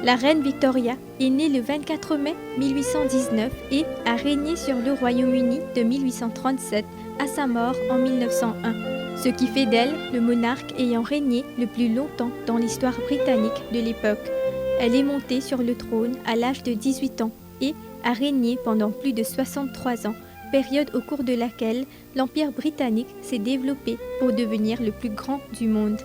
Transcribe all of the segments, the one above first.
La reine Victoria est née le 24 mai 1819 et a régné sur le Royaume-Uni de 1837 à sa mort en 1901, ce qui fait d'elle le monarque ayant régné le plus longtemps dans l'histoire britannique de l'époque. Elle est montée sur le trône à l'âge de 18 ans et a régné pendant plus de 63 ans, période au cours de laquelle l'Empire britannique s'est développé pour devenir le plus grand du monde.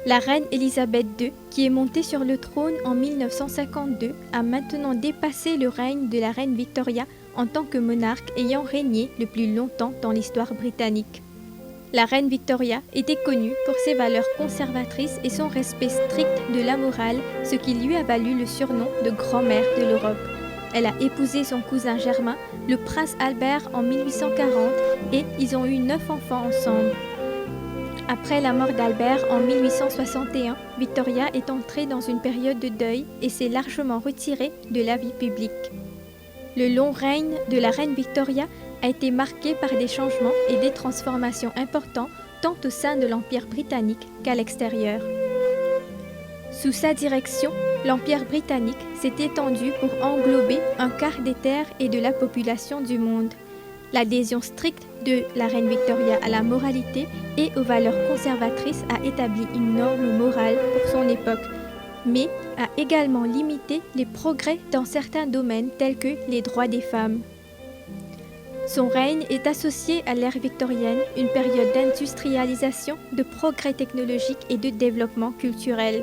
La reine Elisabeth II, qui est montée sur le trône en 1952, a maintenant dépassé le règne de la reine Victoria en tant que monarque ayant régné le plus longtemps dans l'histoire britannique. La reine Victoria était connue pour ses valeurs conservatrices et son respect strict de la morale, ce qui lui a valu le surnom de grand-mère de l'Europe. Elle a épousé son cousin germain, le prince Albert, en 1840 et ils ont eu 9 enfants ensemble. Après la mort d'Albert en 1861, Victoria est entrée dans une période de deuil et s'est largement retirée de la vie publique. Le long règne de la reine Victoria a été marqué par des changements et des transformations importants tant au sein de l'Empire britannique qu'à l'extérieur. Sous sa direction, l'Empire britannique s'est étendu pour englober un quart des terres et de la population du monde. L'adhésion stricte de la reine Victoria à la moralité et aux valeurs conservatrices a établi une norme morale pour son époque, mais a également limité les progrès dans certains domaines tels que les droits des femmes. Son règne est associé à l'ère victorienne, une période d'industrialisation, de progrès technologiques et de développement culturel.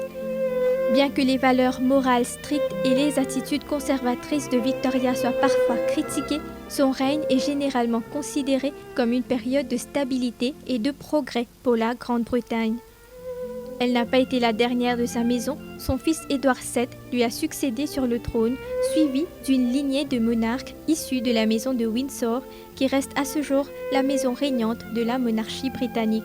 Bien que les valeurs morales strictes et les attitudes conservatrices de Victoria soient parfois critiquées, son règne est généralement considéré comme une période de stabilité et de progrès pour la Grande-Bretagne. Elle n'a pas été la dernière de sa maison, son fils Édouard VII lui a succédé sur le trône, suivi d'une lignée de monarques issus de la maison de Windsor, qui reste à ce jour la maison régnante de la monarchie britannique.